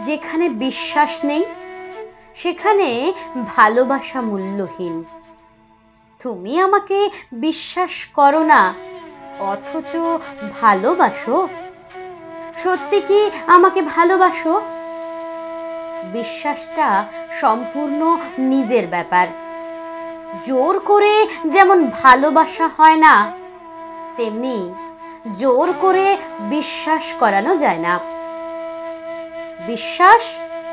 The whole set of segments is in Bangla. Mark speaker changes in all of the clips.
Speaker 1: যেখানে বিশ্বাস নেই সেখানে ভালোবাসা মূল্যহীন। তুমি আমাকে বিশ্বাস করো না, অথচ ভালোবাসো। সত্যি কি আমাকে ভালোবাসো? বিশ্বাসটা সম্পূর্ণ নিজের ব্যাপার। জোর করে যেমন ভালোবাসা হয় না, তেমনি জোর করে বিশ্বাস করানো যায় না। বিশ্বাস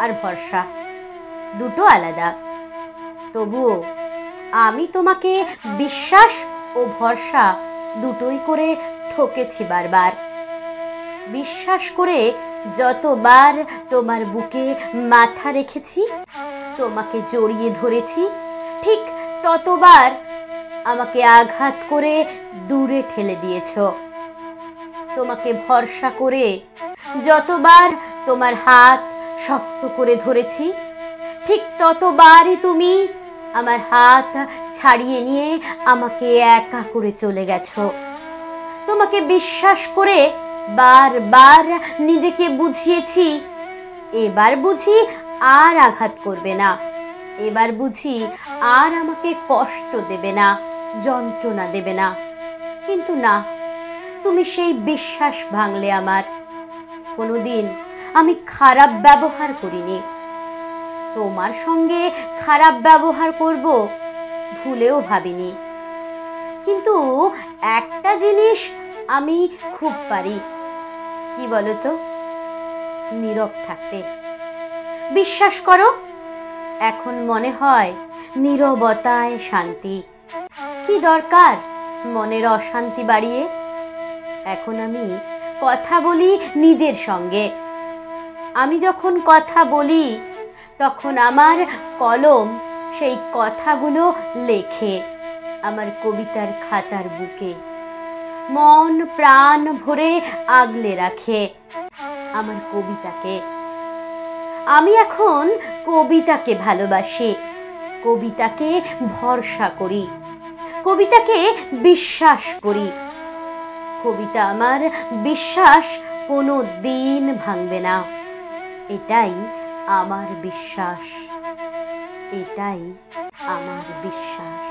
Speaker 1: আর ভরসা দুটো আলাদা। তবুও আমি তোমাকে বিশ্বাস ও ভরসা দুটোই করে ঠকেছি বারবার। বিশ্বাস করে যতবার তোমার বুকে মাথা রেখেছি, তোমাকে জড়িয়ে ধরেছি, ঠিক ততবার আমাকে আঘাত করে দূরে ঠেলে দিয়েছ। তোমাকে ভরসা করে যতবার তোমার হাত শক্ত করে ধরেছি, ঠিক ততবারই তুমি আমার হাত ছাড়িয়ে নিয়ে আমাকে একা করে চলে গেছো। তোমাকে বিশ্বাস করে বারবার নিজেকে বুঝিয়েছি, এবার বুঝি আর আঘাত করবে না, এবার বুঝি আর আমাকে কষ্ট দেবে না, যন্ত্রণা দেবে না। কিন্তু না, তুমি সেই বিশ্বাস ভাঙলে আমার। কোনোদিন আমি খারাপ ব্যবহার করিনি, তোমার সঙ্গে খারাপ ব্যবহার করব ভুলেও ভাবিনি। কিন্তু একটা জিনিস আমি খুব পারি, কি বলতো? নীরব থাকতে। বিশ্বাস করো, এখন মনে হয় নীরবতায় শান্তি। কি দরকার মনের অশান্তি বাড়িয়ে? এখন আমি কথা বলি নিজের সঙ্গে। আমি যখন কথা বলি তখন আমার কলম সেই কথাগুলো লেখে আমার কবিতার খাতার বুকে, মন প্রাণ ভরে আগলে রাখে আমার কবিতাকে। আমি এখন কবিতাকে ভালোবাসি, কবিতাকে ভরসা করি, কবিতাকে বিশ্বাস করি। কবিতা আমার বিশ্বাস কোনো দিন ভাঙবে না, এটাই আমার বিশ্বাস, এটাই আমার বিশ্বাস।